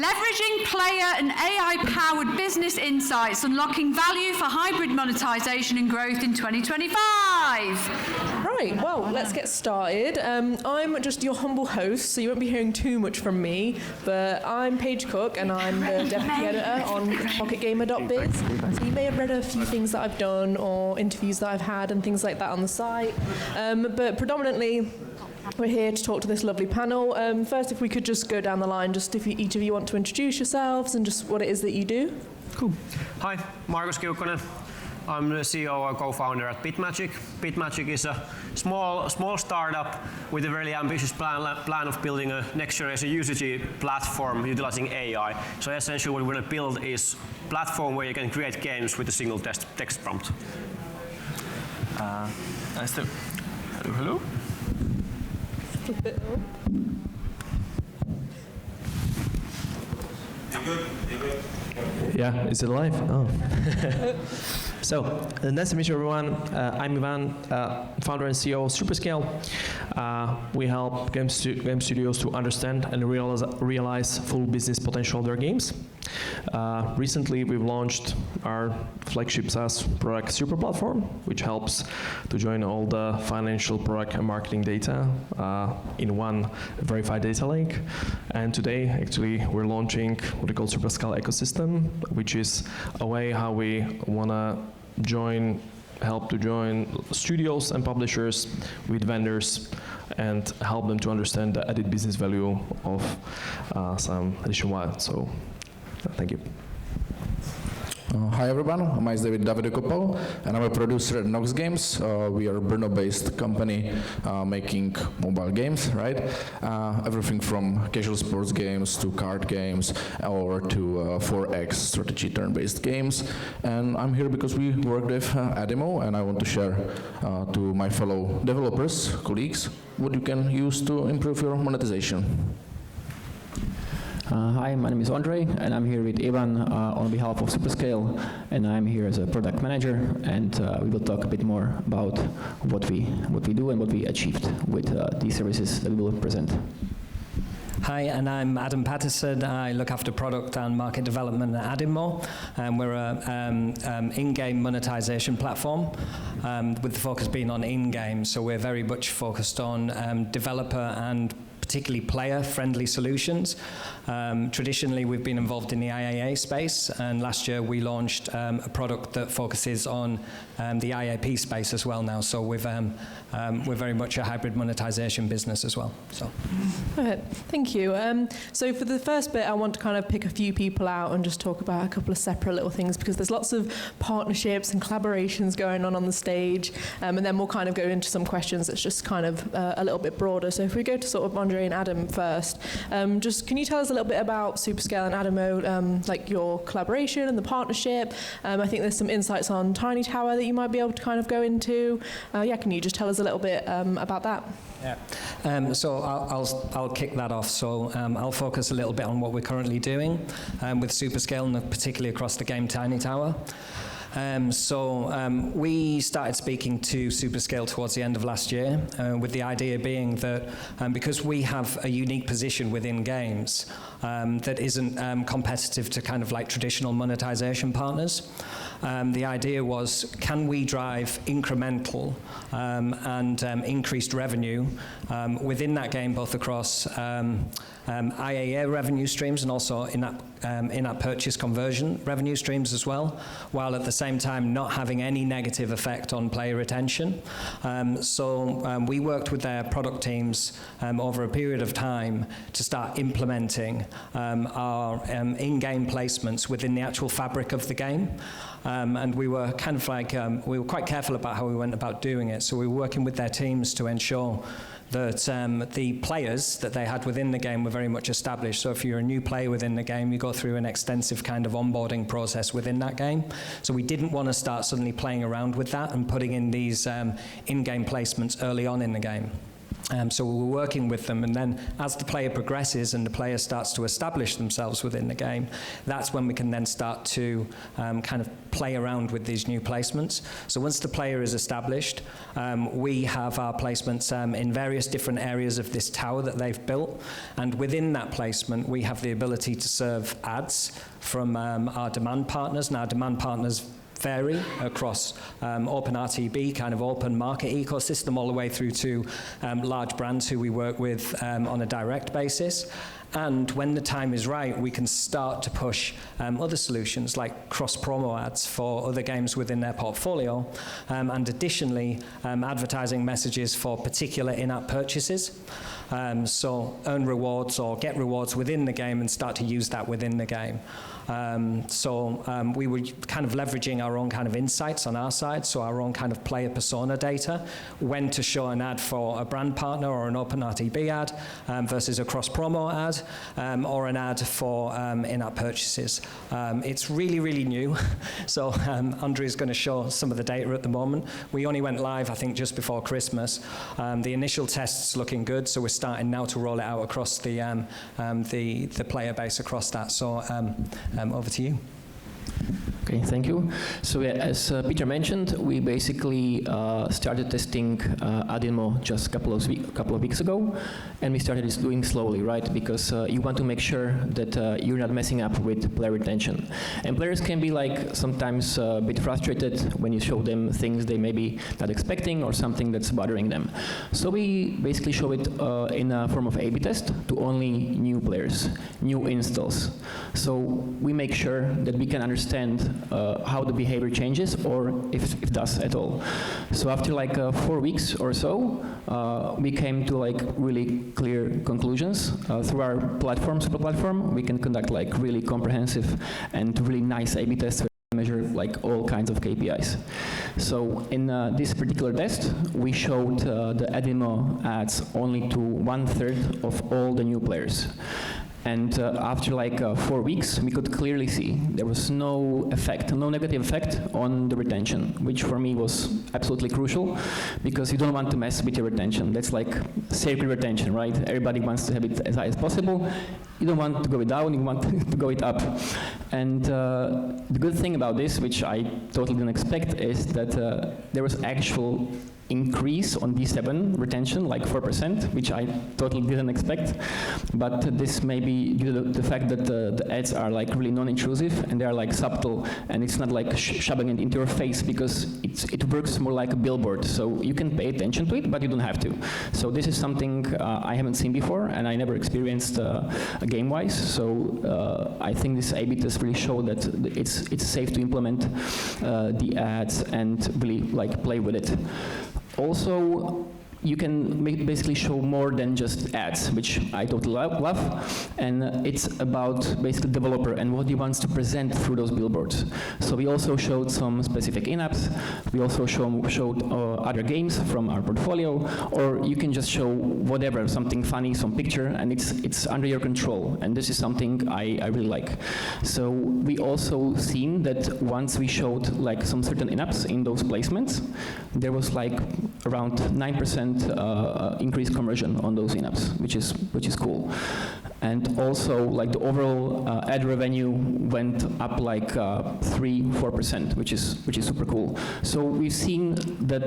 Leveraging player and AI-powered business insights, unlocking value for hybrid monetization and growth in 2025. Right, well, let's get started. I'm just your humble host, so you won't be hearing too much from me, but I'm Paige Cooke, and I'm the deputy editor on PocketGamer.biz. So you may have read a few things that I've done, or interviews that I've had, and things like that on the site. But predominantly, we're here to talk to this lovely panel. First, if we could just go down the line, just if each of you want to introduce yourselves and just what it is that you do. Cool. Hi, Markus Kiukkonen. I'm the CEO and co-founder at Bitmagic. Bitmagic is a small startup with a really ambitious plan of building a next-generation usage platform utilizing AI. So essentially what we're going to build is a platform where you can create games with a single text prompt. Nice to... Hello? Yeah, is it live? Oh. So, nice to meet you, everyone. I'm Ivan, founder and CEO of SuperScale. We help game studios to understand and realize full business potential of their games. Recently, we've launched our flagship SaaS product, Super Platform, which helps to join all the financial product and marketing data in one verified data lake. And today, actually, we're launching what we call SuperScale ecosystem, which is a way how we want to help to join studios and publishers with vendors and help them to understand the added business value of some nationwide. So, thank you. Hi everyone, my name is Vykopal and I'm a producer at NOXGAMES. We are a Brno-based company making mobile games, right? Everything from casual sports games to card games or to 4X strategy turn-based games. And I'm here because we work with AdInMo, and I want to share to my fellow developers, colleagues, what you can use to improve your monetization. Hi, my name is Ondrej, and I'm here with Ivan on behalf of SuperScale, and I'm here as a product manager, and we will talk a bit more about what we do and what we achieved with these services that we will present. Hi, and I'm Pattison. I look after product and market development at AdInMo, and we're an in-game monetization platform with the focus being on in-game, so we're very much focused on developer and particularly player-friendly solutions. Traditionally, we've been involved in the IAA space, and last year we launched a product that focuses on the IAP space as well now. So we're very much a hybrid monetization business as well. So. Perfect. Thank you. So for the first bit, I want to kind of pick a few people out and just talk about a couple of separate little things, because there's lots of partnerships and collaborations going on the stage, and then we'll kind of go into some questions that's just kind of a little bit broader. So if we go to sort of Ondrej and Adam first, just can you tell us a little bit about SuperScale and AdInMo, like your collaboration and the partnership? I think there's some insights on Tiny Tower that you might be able to kind of go into. Yeah, can you just tell us a little bit about that? Yeah. So I'll kick that off. So I'll focus a little bit on what we're currently doing with SuperScale, and particularly across the game Tiny Tower. We started speaking to SuperScale towards the end of last year, with the idea being that because we have a unique position within games that isn't competitive to kind of like traditional monetization partners, the idea was, can we drive incremental and increased revenue within that game, both across IAA revenue streams and also in-app purchase conversion revenue streams as well, while at the same time not having any negative effect on player retention. We worked with their product teams over a period of time to start implementing our in-game placements within the actual fabric of the game. And we were kind of like, we were quite careful about how we went about doing it. So we were working with their teams to ensure that the players that they had within the game were very much established. So if you're a new player within the game, you go through an extensive kind of onboarding process within that game. So we didn't want to start suddenly playing around with that and putting in these in-game placements early on in the game. So we're working with them, and then as the player progresses and the player starts to establish themselves within the game, that's when we can then start to kind of play around with these new placements. So once the player is established, we have our placements in various different areas of this tower that they've built, and within that placement we have the ability to serve ads from our demand partners, and our demand partners vary across OpenRTB, kind of open market ecosystem, all the way through to large brands who we work with on a direct basis. And when the time is right, we can start to push other solutions like cross-promo ads for other games within their portfolio, and additionally, advertising messages for particular in-app purchases. So earn rewards or get rewards within the game and start to use that within the game. We were kind of leveraging our own kind of insights on our side, so our own kind of player persona data, when to show an ad for a brand partner or an OpenRTB ad versus a cross-promo ad, or an ad for in-app purchases. It's really, really new, so Ondrej is going to show some of the data at the moment. We only went live, I think, just before Christmas. The initial test's looking good, so we're starting now to roll it out across the player base across that. So over to you. Okay, thank you. So yeah, as Peter mentioned, we basically started testing AdInMo just a couple of weeks ago, and we started doing slowly, right? Because you want to make sure that you're not messing up with player retention. And players can be like sometimes a bit frustrated when you show them things they may be not expecting or something that's bothering them. So we basically show it in a form of A/B test to only new players, new installs. So we make sure that we can understand how the behavior changes, or if it does at all. So after like 4 weeks or so, we came to like really clear conclusions. Through our platform, Super Platform, we can conduct like really comprehensive and really nice A/B tests, measure like all kinds of KPIs. So in this particular test, we showed the AdInMo ads only to 1/3 of all the new players. And after like 4 weeks, we could clearly see there was no effect, no negative effect on the retention, which for me was absolutely crucial, because you don't want to mess with your retention. That's like sacred retention, right? Everybody wants to have it as high as possible. You don't want to go it down, you want to go it up. And the good thing about this, which I totally didn't expect, is that there was actual increase on D7 retention, like 4%, which I totally didn't expect. But this may be due to the fact that the ads are like really non-intrusive and they're like subtle, and it's not like shoving it into your face, because it works more like a billboard. So you can pay attention to it, but you don't have to. So this is something I haven't seen before, and I never experienced game-wise. So I think this A/B test really showed that it's safe to implement the ads and really like play with it. Also, you can basically show more than just ads, which I totally love, and it's about basically developer and what he wants to present through those billboards. So we also showed some specific in-apps, we also showed other games from our portfolio, or you can just show whatever, something funny, some picture, and it's under your control, and this is something I really like. So we also seen that once we showed like some certain in-apps in those placements, there was like around 9% increased conversion on those in-apps, which is cool. And also, like the overall ad revenue went up like 3-4%, which is super cool. So we've seen that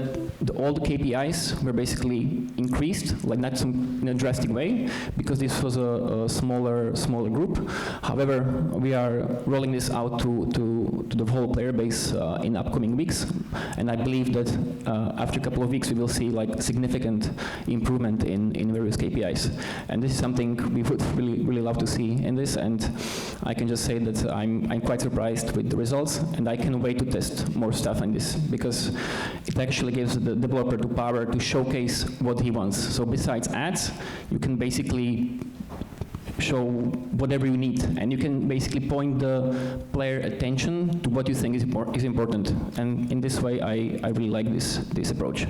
all the KPIs were basically increased, like not in a drastic way, because this was a smaller group. However, we are rolling this out to the whole player base in upcoming weeks, and I believe that after a couple of weeks we will see like significant improvement in various KPIs. And this is something we would really love to see in this, and I can just say that I'm quite surprised with the results, and I can't wait to test more stuff on this, because it actually gives the developer the power to showcase what he wants. So besides ads, you can basically show whatever you need, and you can basically point the player attention to what you think is important. And in this way, I really like this approach.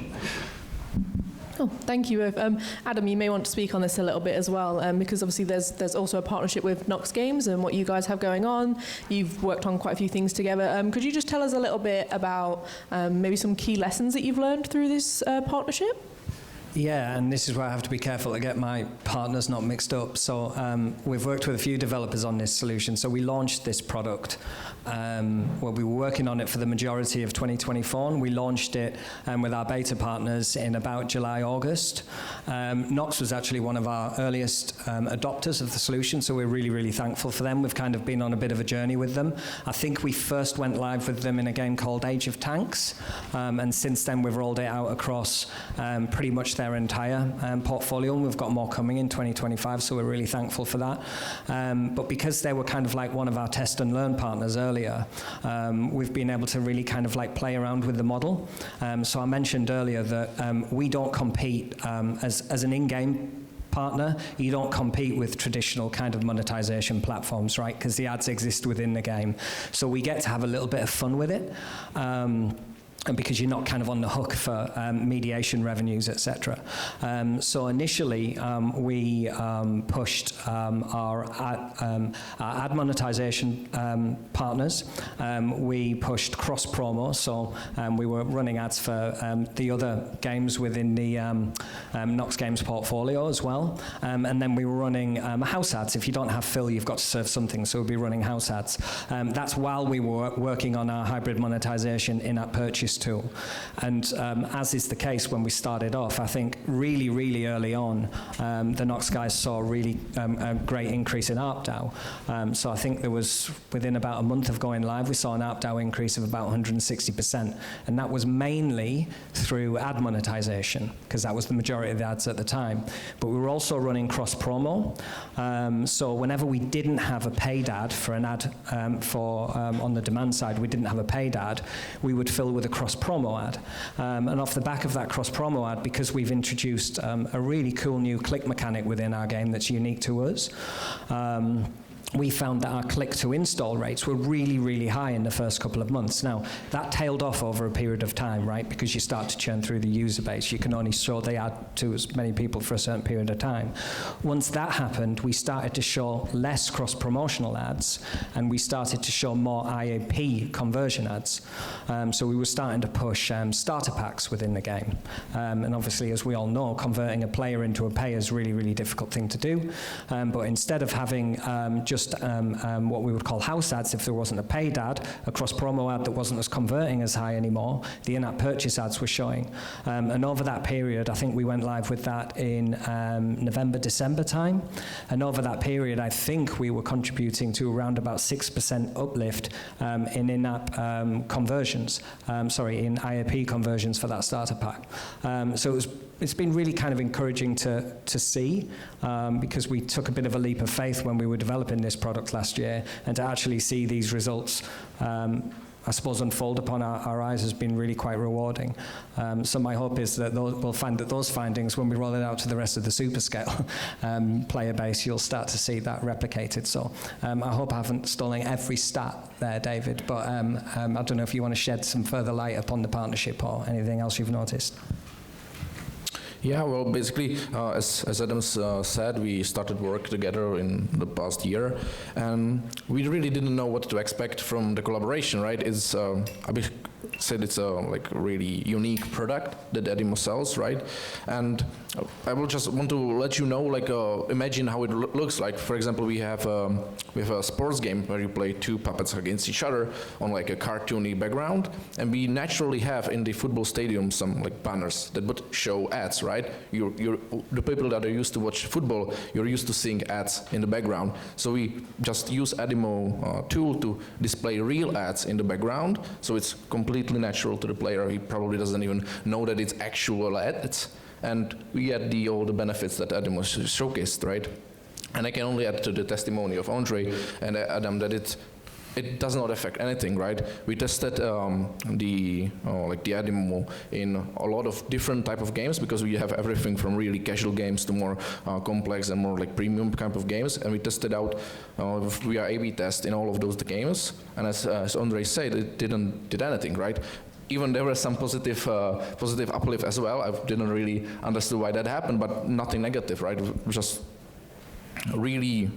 Oh, thank you. Adam, you may want to speak on this a little bit as well, because obviously there's also a partnership with NOXGAMES and what you guys have going on. You've worked on quite a few things together. Could you just tell us a little bit about maybe some key lessons that you've learned through this partnership? Yeah, and this is where I have to be careful to get my partners not mixed up. So we've worked with a few developers on this solution. So we launched this product. Well, we were working on it for the majority of 2024, and we launched it with our beta partners in about July, August. Nox was actually one of our earliest adopters of the solution, so we're really, really thankful for them. We've kind of been on a bit of a journey with them. I think we first went live with them in a game called Age of Tanks, and since then we've rolled it out across pretty much their entire portfolio, and we've got more coming in 2025, so we're really thankful for that. But because they were kind of like one of our test and learn partners earlier, we've been able to really kind of like play around with the model. So I mentioned earlier that we don't compete as an in-game partner. You don't compete with traditional kind of monetization platforms, right? Because the ads exist within the game. So we get to have a little bit of fun with it. And because you're not kind of on the hook for mediation revenues, etc. So initially, we pushed our ad monetization partners. We pushed cross-promo, so we were running ads for the other games within the NOXGAMES portfolio as well. And then we were running house ads. If you don't have fill, you've got to serve something, so we'll be running house ads. That's while we were working on our hybrid monetization in-app purchase tool. And as is the case when we started off, I think really, really early on, the Nox guys saw really a great increase in ARPDAU. So I think there was, within about a month of going live, we saw an ARPDAU increase of about 160%. And that was mainly through ad monetization, because that was the majority of the ads at the time. But we were also running cross-promo. So whenever we didn't have a paid ad for an ad on the demand side, we didn't have a paid ad, we would fill with a cross-promo ad. And off the back of that cross-promo ad, because we've introduced a really cool new click mechanic within our game that's unique to us, we found that our click-to-install rates were really, really high in the first couple of months. Now, that tailed off over a period of time, right? Because you start to churn through the user base. You can only show the ad to as many people for a certain period of time. Once that happened, we started to show less cross-promotional ads, and we started to show more IAP conversion ads. So we were starting to push starter packs within the game. And obviously, as we all know, converting a player into a payer is a really, really difficult thing to do. But instead of having just what we would call house ads, if there wasn't a paid ad, a cross-promo ad that wasn't as converting as high anymore, the in-app purchase ads were showing. And over that period, I think we went live with that in November, December time. And over that period, I think we were contributing to around about 6% uplift in in-app conversions, in IAP conversions for that starter pack. So it's been really kind of encouraging to see, because we took a bit of a leap of faith when we were developing this product last year, and to actually see these results, I suppose, unfold upon our eyes has been really quite rewarding. So my hope is that we'll find that those findings, when we roll it out to the rest of the SuperScale player base, you'll start to see that replicated. So I hope I haven't stolen every stat there, David, but I don't know if you want to shed some further light upon the partnership or anything else you've noticed. Yeah, well, basically, as Adam said, we started work together in the past year, and we really didn't know what to expect from the collaboration, right? It's said it's a like really unique product that AdInMo sells, right? And I will just want to let you know, like, imagine how it looks like. For example, we have a sports game where you play two puppets against each other on like a cartoony background, and we naturally have in the football stadium some like banners that would show ads, right? The people that are used to watch football, you're used to seeing ads in the background. So we just use AdInMo tool to display real ads in the background, so it's completely natural to the player. He probably doesn't even know that it's actual ads. And we get all the benefits that AdInMo showcased, right? And I can only add to the testimony of Ondrej and Adam that it does not affect anything, right? We tested the AdInMo in a lot of different type of games, because we have everything from really casual games to more complex and more like premium kind of games, and we tested out via A/B test in all of those games. And as Ondrej said, it did anything, right? Even there was some positive uplift as well. I didn't really understand why that happened, but nothing negative, right? Just really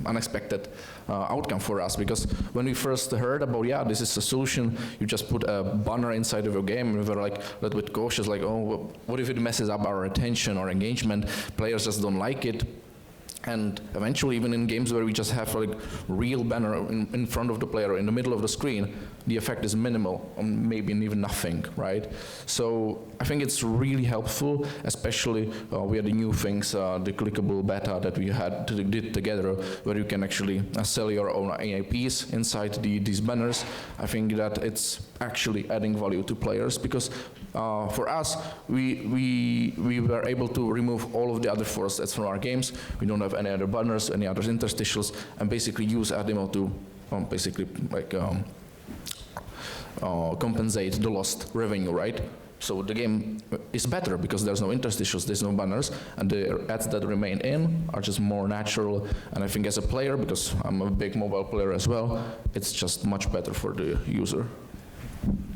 unexpected outcome for us, because when we first heard about, yeah, this is a solution, you just put a banner inside of your game, and we were like a little bit cautious, like, oh, what if it messes up our attention or engagement? Players just don't like it. And eventually, even in games where we just have like real banner in front of the player, in the middle of the screen, the effect is minimal, or maybe even nothing, right? So I think it's really helpful, especially we had the new things, the clickable beta that we did together, where you can actually sell your own AIPs inside these banners. I think that it's actually adding value to players, because for us, we were able to remove all of the other force stats from our games. We don't have any other banners, any other interstitials, and basically use AdInMo to basically like compensate the lost revenue, right? So the game is better because there's no interstitials, there's no banners, and the ads that remain in are just more natural. And I think as a player, because I'm a big mobile player as well, it's just much better for the user.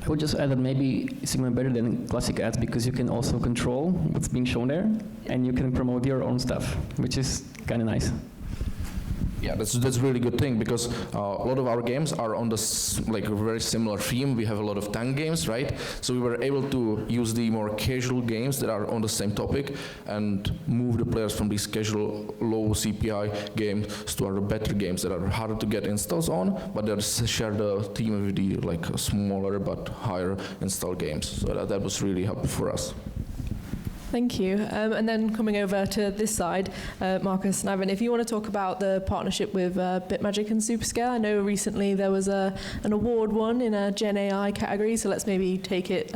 I would just add that maybe it's even better than classic ads, because you can also control what's being shown there, and you can promote your own stuff, which is kind of nice. Yeah, that's a really good thing, because a lot of our games are on this like a very similar theme. We have a lot of tank games, right? So we were able to use the more casual games that are on the same topic and move the players from these casual low CPI games to our better games that are harder to get installs on, but they share the theme with the like smaller but higher install games. So that was really helpful for us. Thank you. And then coming over to this side, Markus and Ivan, if you want to talk about the partnership with Bitmagic and SuperScale. I know recently there was an award won in a Gen AI category, so let's maybe take it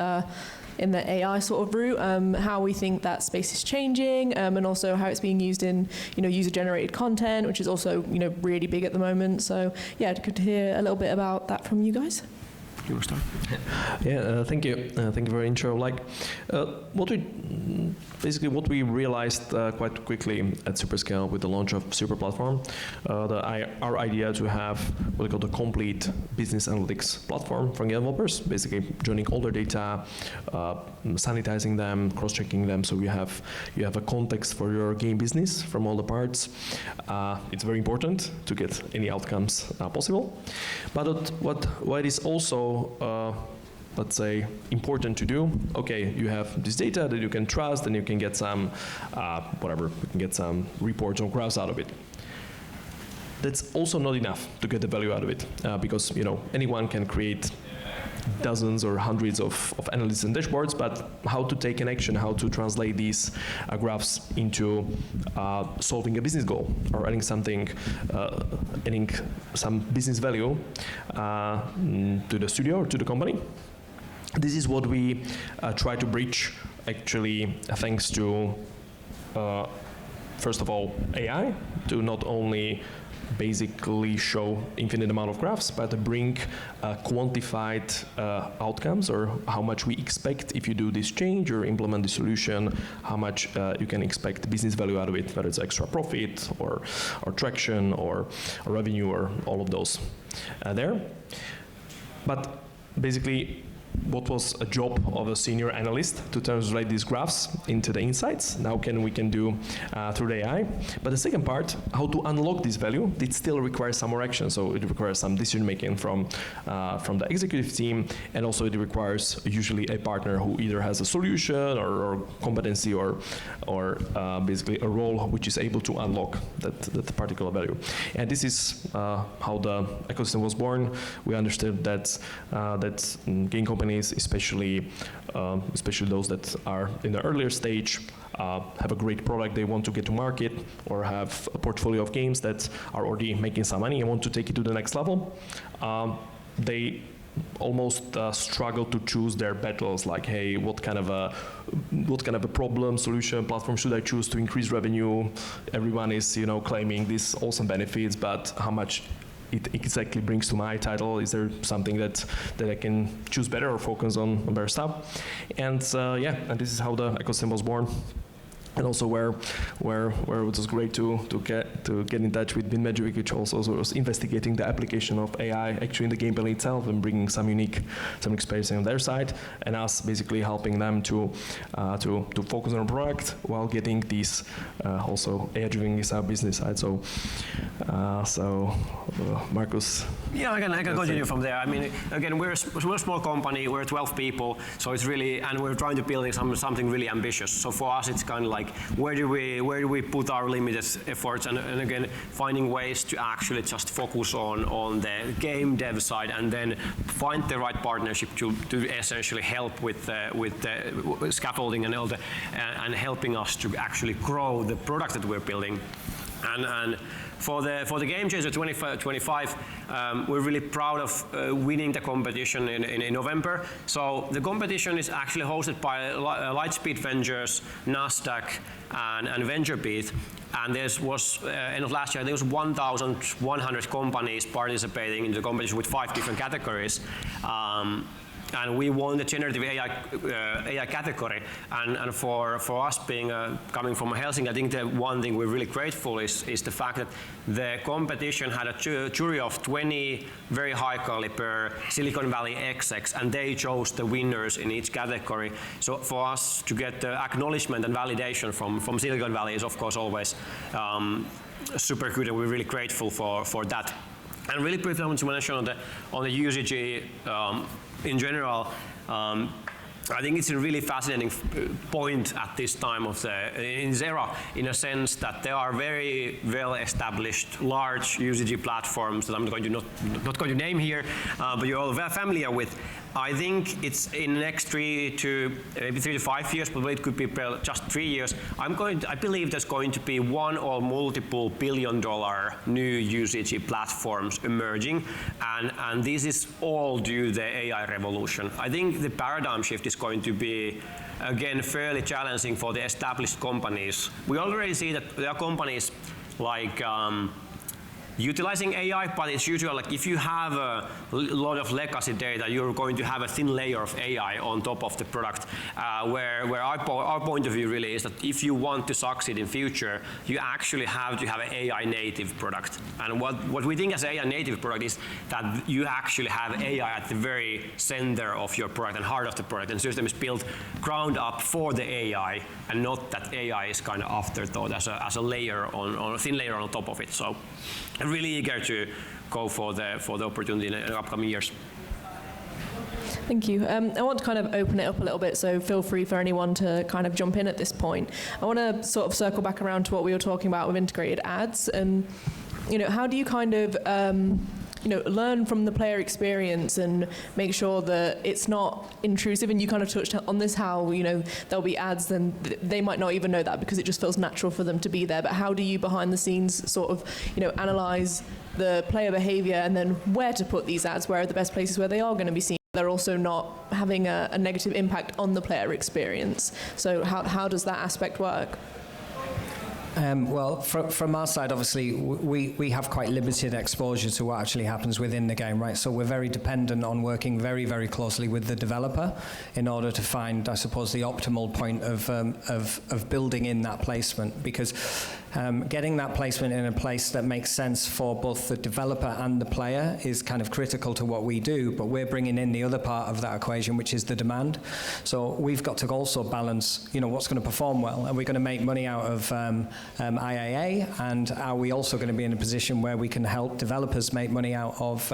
in the AI sort of route, how we think that space is changing, and also how it's being used in, user-generated content, which is also, really big at the moment. So yeah, good to hear a little bit about that from you guys. You want to start? Yeah, thank you. Thank you for the intro. What we realized quite quickly at SuperScale with the launch of Super Platform, our idea to have what we call the complete business analytics platform for game developers, basically joining all their data, sanitizing them, cross-checking them, so you have a context for your game business from all the parts. It's very important to get any outcomes possible. But what is also let's say, important to do. Okay, you have this data that you can trust, and you can get some, you can get some reports or graphs out of it. That's also not enough to get the value out of it, because anyone can create dozens or hundreds of analysis and dashboards, but how to take an action, how to translate these graphs into solving a business goal or adding some business value to the studio or to the company. This is what we try to bridge, actually, thanks to, first of all, AI, to not only basically show infinite amount of graphs, but bring quantified outcomes, or how much we expect if you do this change or implement the solution, how much you can expect business value out of it, whether it's extra profit or traction or revenue or all of those there. But basically, what was a job of a senior analyst to translate these graphs into the insights. Now we can do through the AI. But the second part, how to unlock this value, it still requires some more action. So it requires some decision making from the executive team, and also it requires usually a partner who either has a solution or competency or basically a role which is able to unlock that particular value. And this is how the ecosystem was born. We understood that game companies, especially those that are in the earlier stage, have a great product they want to get to market, or have a portfolio of games that are already making some money and want to take it to the next level. They almost struggle to choose their battles, like, hey, what kind of a problem, solution, platform should I choose to increase revenue? Everyone is claiming these awesome benefits, but how much it exactly brings to my title? Is there something that I can choose better or focus on better stuff? And and this is how the ecosystem was born. And also where it was great to get in touch with Bitmagic, which also was investigating the application of AI actually in the gameplay itself and bringing some experience on their side, and us basically helping them to focus on a product while getting these also AI-driven is our business side. So Markus. Yeah, I can continue from there. I mean, again, we're a small company. We're 12 people, so it's really, and we're trying to build something really ambitious. So for us, it's kind of like, where do we put our limited efforts, and again, finding ways to actually just focus on the game dev side, and then find the right partnership to essentially help with the scaffolding and all the and helping us to actually grow the product that we're building. And for the Game Changer 25, we're really proud of winning the competition in November. So the competition is actually hosted by Lightspeed Ventures, Nasdaq, and VentureBeat. And there was, end of last year, there was 1,100 companies participating in the competition with 5 different categories. And we won the generative AI category. And for us being coming from Helsinki, I think the one thing we're really grateful is the fact that the competition had a jury of 20 very high caliber Silicon Valley execs, and they chose the winners in each category. So for us to get the acknowledgement and validation from Silicon Valley is of course always super good, and we're really grateful for that. And really briefly I want to mention on the UCG in general, I think it's a really fascinating point at this time of in this era, in a sense that there are very well-established large UCG platforms that I'm not going to name here, but you're all very familiar with. I think it's in the next 3 to 5 years, probably it could be just 3 years. I believe there's going to be one or multiple billion-dollar new UCG platforms emerging, and this is all due to the AI revolution. I think the paradigm shift is going to be, again, fairly challenging for the established companies. We already see that there are companies like utilizing AI, but it's usually like if you have a lot of legacy data, you're going to have a thin layer of AI on top of the product. Where our point of view really is that if you want to succeed in future, you actually have to have an AI native product. And what we think as AI native product is that you actually have AI at the very center of your product and heart of the product, and the system is built ground up for the AI, and not that AI is kind of afterthought as a layer on a thin layer on top of it. So I'm really eager to go for the opportunity in the upcoming years. Thank you. I want to kind of open it up a little bit, so feel free for anyone to kind of jump in at this point. I want to sort of circle back around to what we were talking about with integrated ads, and how do you kind of learn from the player experience and make sure that it's not intrusive? And you kind of touched on this, how there'll be ads and they might not even know that because it just feels natural for them to be there. But how do you behind the scenes sort of analyze the player behavior and then where to put these ads? Where are the best places where they are going to be seen? They're also not having a negative impact on the player experience. So how does that aspect work? Well, from our side, obviously, we have quite limited exposure to what actually happens within the game, right? So we're very dependent on working very, very closely with the developer in order to find, I suppose, the optimal point of building in that placement, because getting that placement in a place that makes sense for both the developer and the player is kind of critical to what we do, but we're bringing in the other part of that equation, which is the demand. So we've got to also balance, what's going to perform well. Are we going to make money out of IAA, and are we also going to be in a position where we can help developers make money out of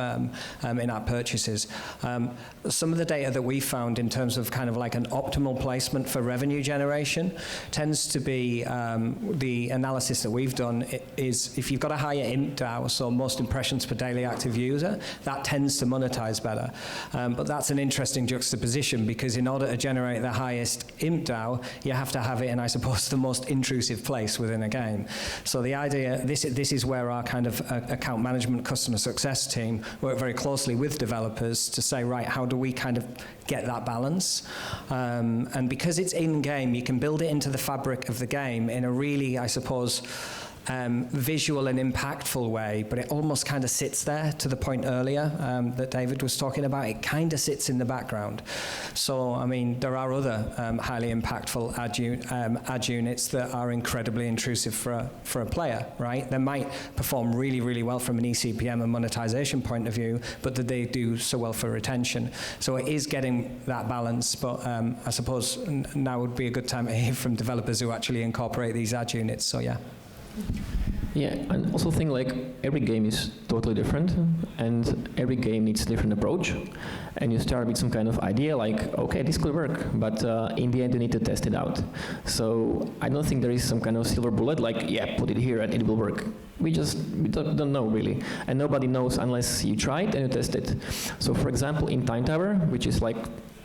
in-app purchases? Some of the data that we found in terms of kind of like an optimal placement for revenue generation tends to be the analysis that we've done is if you've got a higher IMDAU, so most impressions per daily active user, that tends to monetize better. But that's an interesting juxtaposition, because in order to generate the highest IMDAU, you have to have it in, I suppose, the most intrusive place within a game. So the idea, this is where our kind of account management, customer success team work very closely with developers to say, right, how do we kind of get that balance? And because it's in-game, you can build it into the fabric of the game in a really, I suppose, visual and impactful way, but it almost kind of sits there, to the point earlier that David was talking about. It kind of sits in the background. So, I mean, there are other highly impactful ad units that are incredibly intrusive for a player, right? They might perform really, really well from an eCPM and monetization point of view, but that they do so well for retention. So it is getting that balance, but I suppose now would be a good time to hear from developers who actually incorporate these ad units, so yeah. Yeah, and also think like every game is totally different, and every game needs a different approach. And you start with some kind of idea, like, okay, this could work, but in the end you need to test it out. So I don't think there is some kind of silver bullet, like, yeah, put it here and it will work. We don't know really, and nobody knows unless you try it and you test it. So for example, in Time Tower, which is like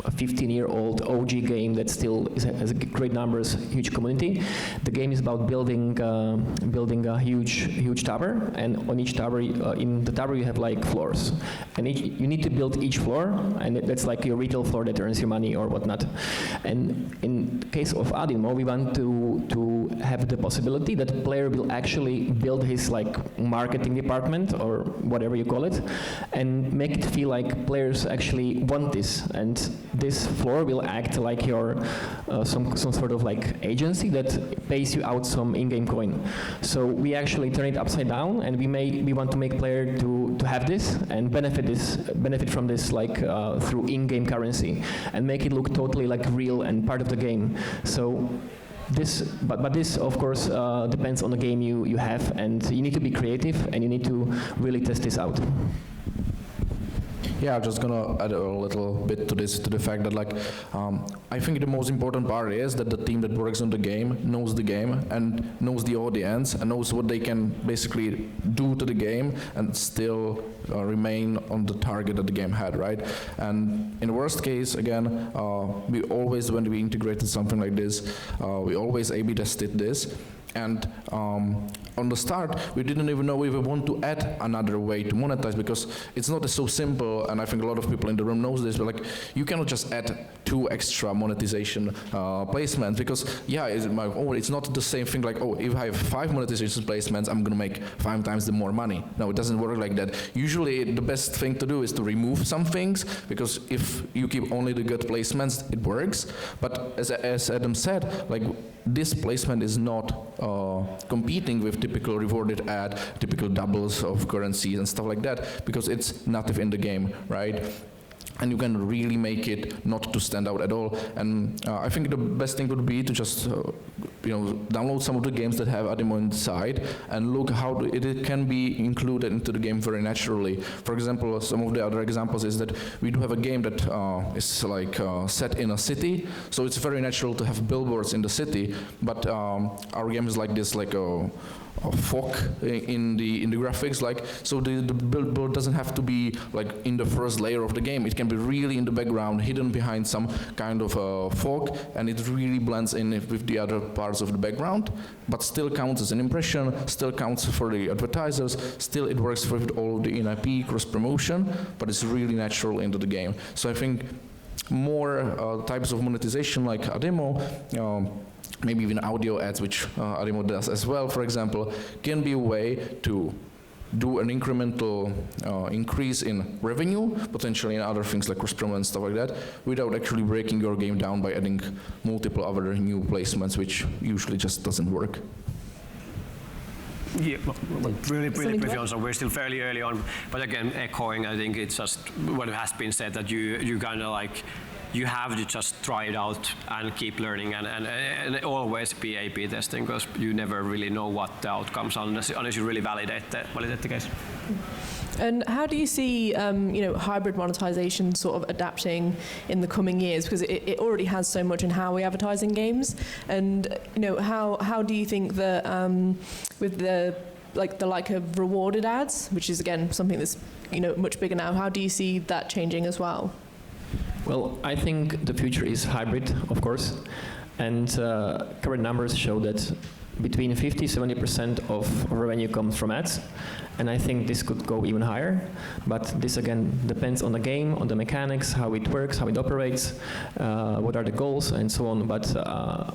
a 15-year-old OG game that still has great numbers, huge community. The game is about building a huge tower, and on each tower, in the tower you have like floors, and you need to build each floor, and that's like your retail floor that earns you money or whatnot. And in the case of AdInMo, we want to have the possibility that the player will actually build his like marketing department or whatever you call it, and make it feel like players actually want this, and this floor will act like your some sort of like agency that pays you out some in-game coin. So we actually turn it upside down, and we want to make player to have this and benefit from this like through in-game currency, and make it look totally like real and part of the game. So this, but this of course depends on the game you have, and you need to be creative and you need to really test this out. Yeah, I'm just gonna add a little bit to this, to the fact that like, I think the most important part is that the team that works on the game knows the game and knows the audience and knows what they can basically do to the game and still remain on the target that the game had, right? And in the worst case, again, we always, when we integrated something like this, we always A/B tested this. And on the start, we didn't even know if we want to add another way to monetize, because it's not so simple, and I think a lot of people in the room knows this, but like, you cannot just add 2 extra monetization placements, because yeah, it's not the same thing like, oh, if I have 5 monetization placements, I'm gonna make 5 times the more money. No, it doesn't work like that. Usually the best thing to do is to remove some things, because if you keep only the good placements, it works. But as Adam said, like, this placement is not competing with typical rewarded ad, typical doubles of currencies and stuff like that, because it's native in the game, right? And you can really make it not to stand out at all. And I think the best thing would be to just download some of the games that have AdInMo inside and look how it can be included into the game very naturally. For example, some of the other examples is that we do have a game that is like set in a city, so it's very natural to have billboards in the city, but our game is like this, like a fog in the graphics, like, so the billboard doesn't have to be like in the first layer of the game. It can be really in the background, hidden behind some kind of fog, and it really blends in with the other parts of the background, but still counts as an impression, still counts for the advertisers, still it works with all of the in-IP cross-promotion, but it's really natural into the game. So I think more types of monetization like AdInMo, maybe even audio ads, which AdInMo does as well, for example, can be a way to do an incremental increase in revenue, potentially in other things like cross-promo and stuff like that, without actually breaking your game down by adding multiple other new placements, which usually just doesn't work. Yeah, really briefly on, so we're still fairly early on, but again, echoing, I think it's just what has been said, that you kind of like, you have to just try it out and keep learning and always be A/B testing, because you never really know what the outcomes are unless you really validate the case. And how do you see hybrid monetization sort of adapting in the coming years? Because it already has so much in how we advertise in games. And how do you think that with the like of rewarded ads, which is again something that's much bigger now, how do you see that changing as well? Well, I think the future is hybrid, of course. And current numbers show that between 50-70% of revenue comes from ads, and I think this could go even higher. But this again depends on the game, on the mechanics, how it works, how it operates, what are the goals, and so on. But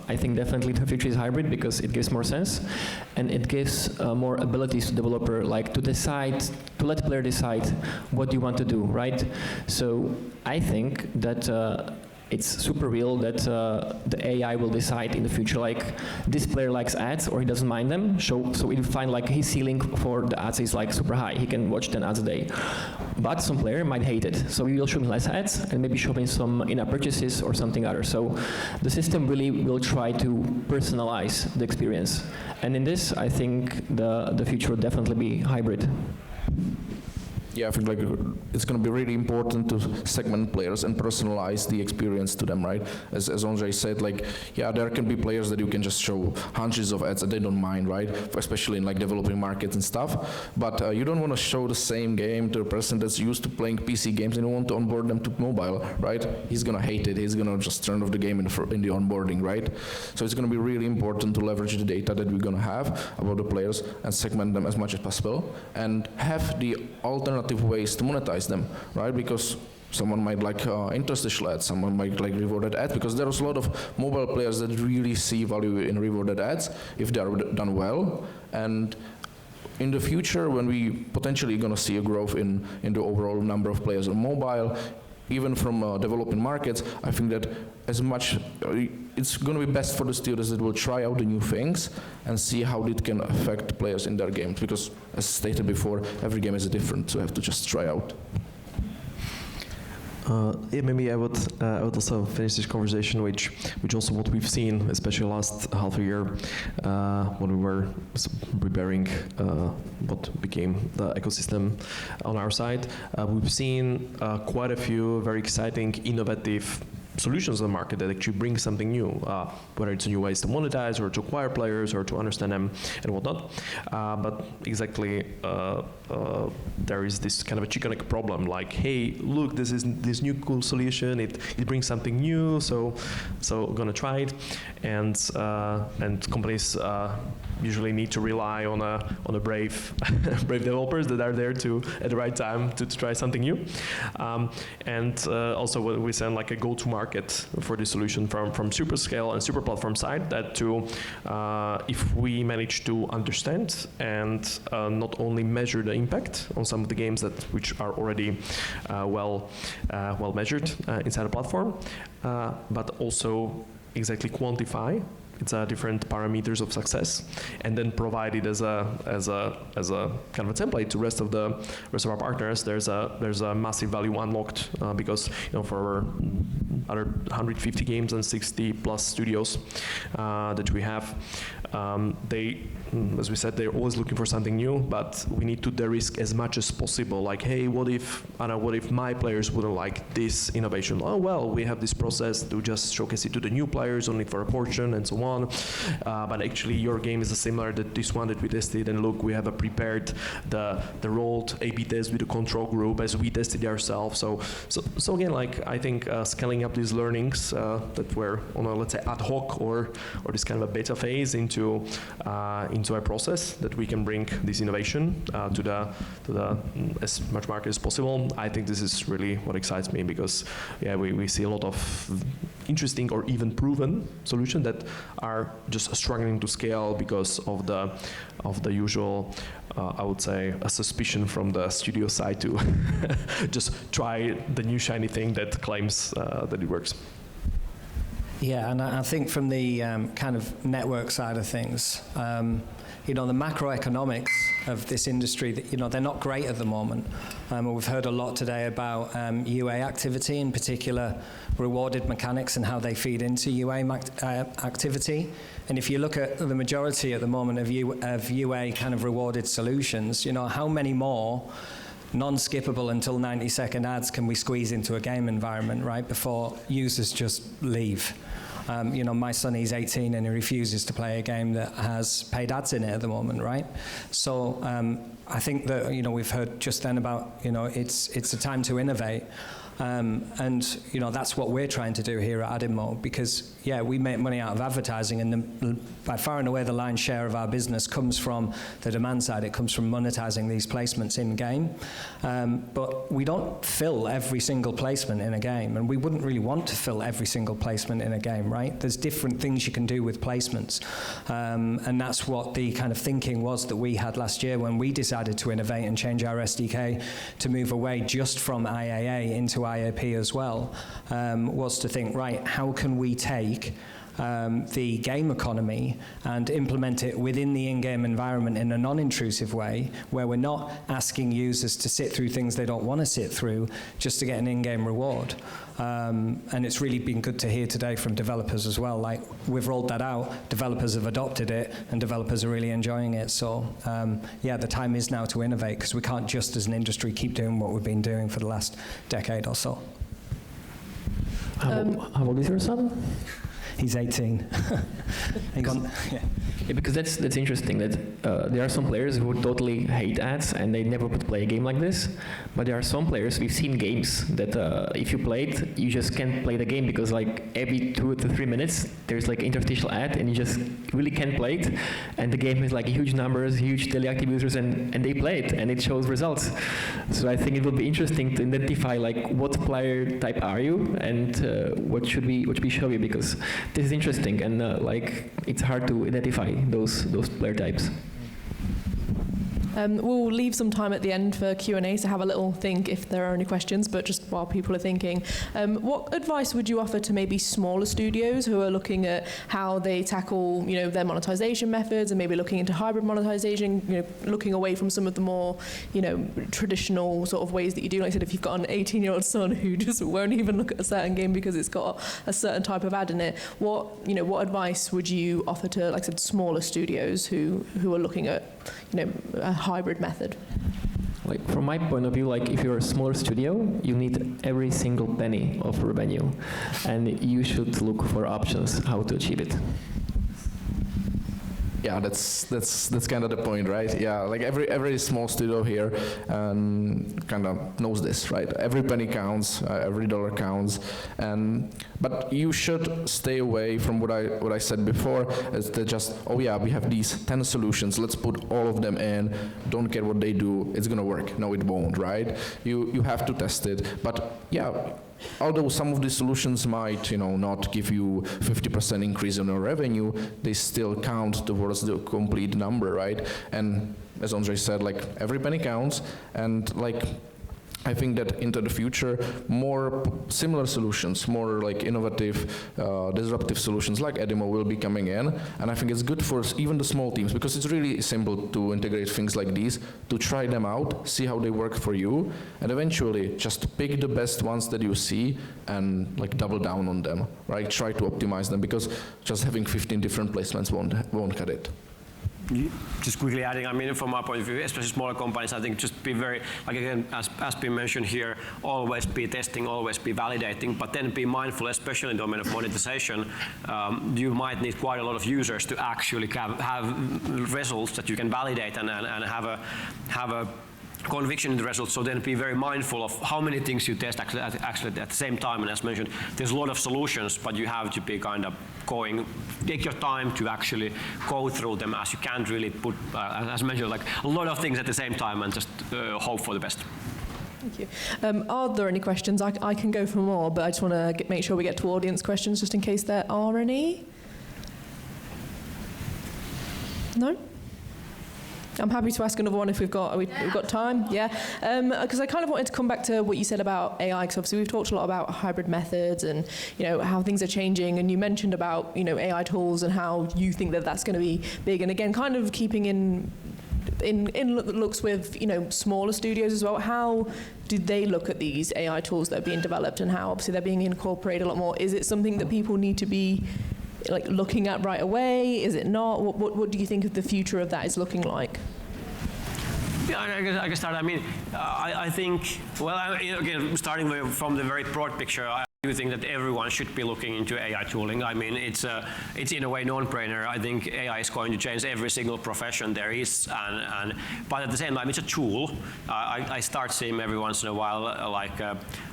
I think definitely the future is hybrid because it gives more sense, and it gives more abilities to developer, like to decide, to let player decide what you want to do, right? So I think that it's super real that the AI will decide in the future, like this player likes ads or he doesn't mind them, so we'll find like his ceiling for the ads is like super high, he can watch 10 ads a day. But some player might hate it, so we will show him less ads and maybe show him some in-app purchases or something other. So the system really will try to personalize the experience. And in this, I think the future will definitely be hybrid. Yeah, I think like it's going to be really important to segment players and personalize the experience to them, right? As Ondrej said, like, yeah, there can be players that you can just show hundreds of ads and they don't mind, right? Especially in like developing markets and stuff. But you don't want to show the same game to a person that's used to playing PC games and you want to onboard them to mobile, right? He's going to hate it. He's going to just turn off the game in the onboarding, right? So it's going to be really important to leverage the data that we're going to have about the players and segment them as much as possible and have the alternative ways to monetize them, right? Because someone might like interstitial ads, someone might like rewarded ads, because there's a lot of mobile players that really see value in rewarded ads if they are done well. And in the future, when we potentially going to see a growth in the overall number of players on mobile, even from developing markets, I think that as much, it's going to be best for the studios that will try out the new things and see how it can affect players in their games. Because as stated before, every game is different, so you have to just try out. Yeah, maybe I would also finish this conversation, which also what we've seen, especially last half a year, when we were preparing what became the ecosystem on our side. We've seen quite a few very exciting, innovative solutions on the market that actually bring something new, whether it's new ways to monetize or to acquire players or to understand them and whatnot. But exactly, there is this kind of a chicken egg problem, like, hey, look, this is this new cool solution, it brings something new, so I'm gonna try it. And companies usually need to rely on a brave developers that are there to at the right time to try something new. And also what we send like a go-to-market for the solution from SuperScale and super platform side, that to if we manage to understand and not only measure the impact on some of the games which are already well measured inside the platform, but also exactly quantify its different parameters of success, and then provide it as a kind of a template to rest of our partners. There's a massive value unlocked because for our other 150 games and 60 plus studios that we have, they, as we said, they're always looking for something new, but we need to de-risk as much as possible. Like, hey, what if my players wouldn't like this innovation? Oh well, we have this process to just showcase it to the new players only for a portion and so on. But actually, your game is similar to this one that we tested, and look, we have prepared the rolled A/B test with the control group as we tested ourselves. So again, like, I think scaling up these learnings that were on a, let's say, ad hoc or this kind of a beta phase into a process that we can bring this innovation to the as much market as possible. I think this is really what excites me, because we see a lot of interesting or even proven solutions that are just struggling to scale because of the usual I would say a suspicion from the studio side to just try the new shiny thing that claims that it works. Yeah, and I think from the kind of network side of things, the macroeconomics of this industry, they're not great at the moment. We've heard a lot today about UA activity, in particular rewarded mechanics and how they feed into UA activity. And if you look at the majority at the moment of UA kind of rewarded solutions, how many more non-skippable until 90-second ads can we squeeze into a game environment, right, before users just leave? My son, he's 18 and he refuses to play a game that has paid ads in it at the moment, right? So I think that, we've heard just then about, it's a time to innovate. And you know, that's what we're trying to do here at AdInMo, because yeah, we make money out of advertising, and by far and away the lion's share of our business comes from the demand side. It comes from monetizing these placements in game. But we don't fill every single placement in a game, and we wouldn't really want to fill every single placement in a game, right? There's different things you can do with placements, and that's what the kind of thinking was that we had last year when we decided to innovate and change our SDK to move away just from IAA into IAP as well, was to think, right, how can we take the game economy and implement it within the in-game environment in a non-intrusive way, where we're not asking users to sit through things they don't want to sit through just to get an in-game reward. And it's really been good to hear today from developers as well. Like, we've rolled that out, developers have adopted it, and developers are really enjoying it. So yeah, the time is now to innovate, because we can't just as an industry keep doing what we've been doing for the last decade or so. How old is your son? He's 18. Yeah, because that's interesting that there are some players who totally hate ads and they never would play a game like this. But there are some players, we've seen games that if you play it, you just can't play the game because like every 2 to 3 minutes there's like interstitial ad and you just really can't play it. And the game has like huge numbers, huge daily active users, and they play it and it shows results. So I think it will be interesting to identify like what player type are you and what should we show you, because this is interesting and like it's hard to identify those player types. We'll leave some time at the end for Q&A, so have a little think if there are any questions, but just while people are thinking, what advice would you offer to maybe smaller studios who are looking at how they tackle, you know, their monetization methods and maybe looking into hybrid monetization, you know, looking away from some of the more, you know, traditional sort of ways that you do? Like I said, if you've got an 18-year-old son who just won't even look at a certain game because it's got a certain type of ad in it, what advice would you offer to, like I said, smaller studios who are looking at, you know, a hybrid method? Like from my point of view, like if you're a smaller studio, you need every single penny of revenue, and you should look for options how to achieve it. Yeah, that's kind of the point, right? Yeah, like every small studio here kind of knows this, right? Every penny counts, every dollar counts, but you should stay away from what I said before. Is that just, oh yeah, we have these 10 solutions, let's put all of them in. Don't care what they do, it's gonna work. No, it won't, right? You have to test it, but yeah. Although some of the solutions might, you know, not give you 50% increase in your revenue, they still count towards the complete number, right? And as Ondrej said, like every penny counts, and like I think that into the future, more similar solutions, more like innovative, disruptive solutions like AdInMo will be coming in, and I think it's good for even the small teams, because it's really simple to integrate things like these, to try them out, see how they work for you, and eventually just pick the best ones that you see and like double down on them, right? Try to optimize them, because just having 15 different placements won't cut it. Just quickly adding, I mean, from my point of view, especially smaller companies, I think just be very, like again, as been mentioned here, always be testing, always be validating, but then be mindful, especially in the domain of monetization, you might need quite a lot of users to actually have results that you can validate and have a conviction in the results. So then be very mindful of how many things you test actually at the same time. And as mentioned, there's a lot of solutions, but you have to be kind of take your time to actually go through them, as you can't really put, as mentioned, like a lot of things at the same time and just hope for the best. Thank you. Are there any questions? I can go for more, but I just want to make sure we get to audience questions just in case there are any. No? I'm happy to ask another one if we've got time. Yeah, because I kind of wanted to come back to what you said about AI, because obviously we've talked a lot about hybrid methods and, you know, how things are changing, and you mentioned about, you know, AI tools and how you think that that's going to be big, and again, kind of keeping in looks with, you know, smaller studios as well. How do they look at these AI tools that are being developed, and how obviously they're being incorporated a lot more? Is it something that people need to be like looking at right away? Is it not? What do you think of the future of that is looking like? Yeah, I can start. I mean, I think, well, again, starting from the very broad picture, do think that everyone should be looking into AI tooling. I mean, it's in a way non-brainer. I think AI is going to change every single profession there is, but at the same time, it's a tool. I start seeing every once in a while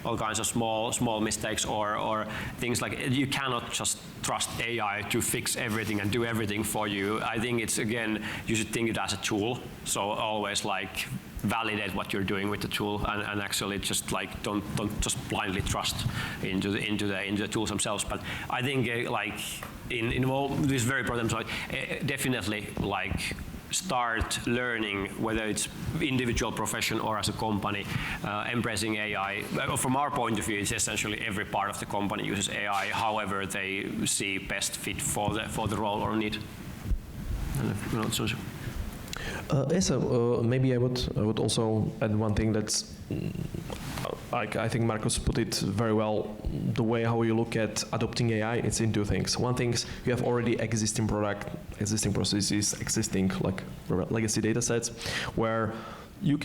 all kinds of small mistakes or things like you cannot just trust AI to fix everything and do everything for you. I think it's, again, you should think it as a tool. So always like validate what you're doing with the tool and actually just like don't just blindly trust into the tools themselves. But I think like in all these very problems, like definitely like start learning, whether it's individual profession or as a company, embracing AI. From our point of view, it's essentially every part of the company uses AI, however they see best fit for the role or need. Yes, maybe I would also add one thing that's, I think Markus put it very well, the way how you look at adopting AI, it's in two things. One thing is you have already existing product, existing processes, existing like legacy data sets, where you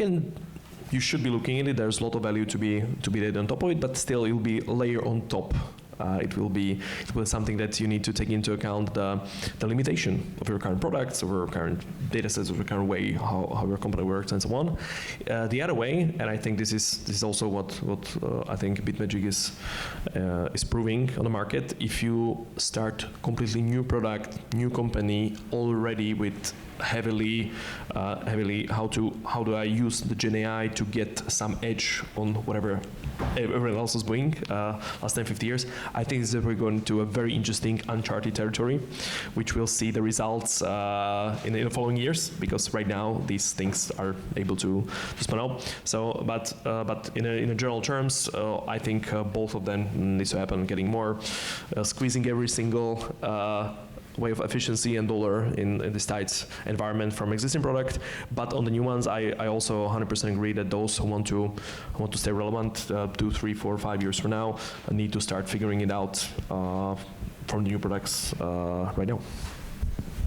should be looking at it, there's a lot of value to be laid on top of it, but still it'll be a layer on top. It will be something that you need to take into account the limitation of your current products, of your current data sets, of your current way how your company works and so on. The other way, and I think this is also what I think Bitmagic is proving on the market. If you start completely new product, new company already with heavily how do I use the Gen AI to get some edge on whatever everyone else is doing last 10-50 years, I think that we're going to a very interesting uncharted territory, which we'll see the results in the following years, because right now these things are able to spin out. So, but in a general terms, I think both of them needs to happen, getting more, squeezing every single way of efficiency and dollar in this tight environment from existing product. But on the new ones, I also 100% agree that those who want to stay relevant 2, 3, 4, 5 years from now need to start figuring it out from the new products right now.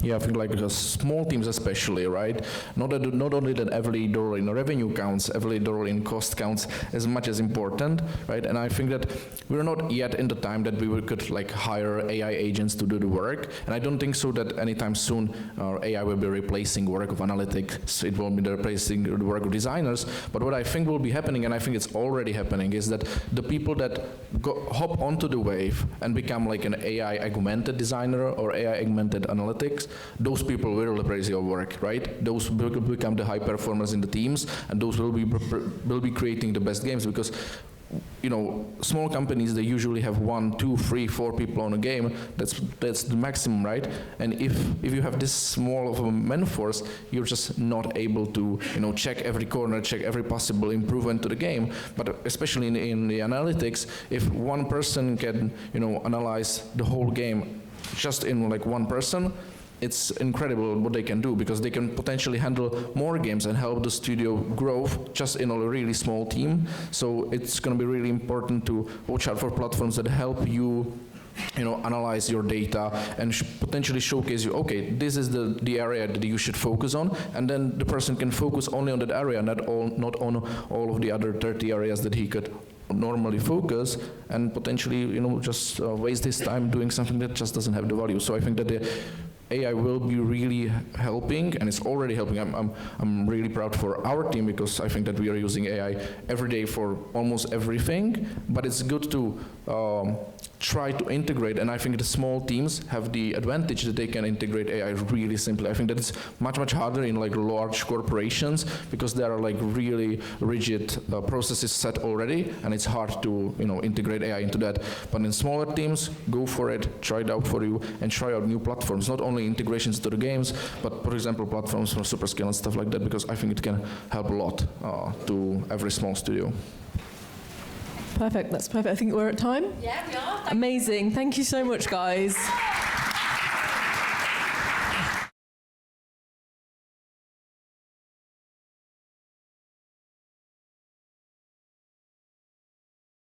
Yeah, I think like small teams especially, right? Not only that every dollar in revenue counts, every dollar in cost counts as much as important, right? And I think that we're not yet in the time that we could like hire AI agents to do the work. And I don't think so that anytime soon AI will be replacing work of analytics. It won't be replacing the work of designers. But what I think will be happening, and I think it's already happening, is that the people that hop onto the wave and become like an AI augmented designer or AI augmented analytics, those people will replace your work, right? Those will become the high performers in the teams, and those will be creating the best games, because you know, small companies, they usually have 1, 2, 3, 4 people on a game. That's the maximum, right? And if you have this small of a man-force, you're just not able to, you know, check every corner, check every possible improvement to the game. But especially in the analytics, if one person can, you know, analyze the whole game just in like one person, it's incredible what they can do, because they can potentially handle more games and help the studio grow just in a really small team. So it's going to be really important to watch out for platforms that help you, you know, analyze your data and potentially showcase you, okay, this is the area that you should focus on, and then the person can focus only on that area, not on all of the other 30 areas that he could normally focus, and potentially, you know, just waste his time doing something that just doesn't have the value. So I think that the AI will be really helping, and it's already helping. I'm really proud for our team, because I think that we are using AI every day for almost everything, but it's good to try to integrate, and I think the small teams have the advantage that they can integrate AI really simply. I think that it's much harder in like large corporations, because there are like really rigid processes set already, and it's hard to, you know, integrate AI into that. But in smaller teams, go for it, try it out for you, and try out new platforms, not only integrations to the games, but for example platforms from SuperScale and stuff like that, because I think it can help a lot to every small studio. Perfect, that's perfect. I think we're at time. Yeah, we are. Amazing. Thank you so much, guys.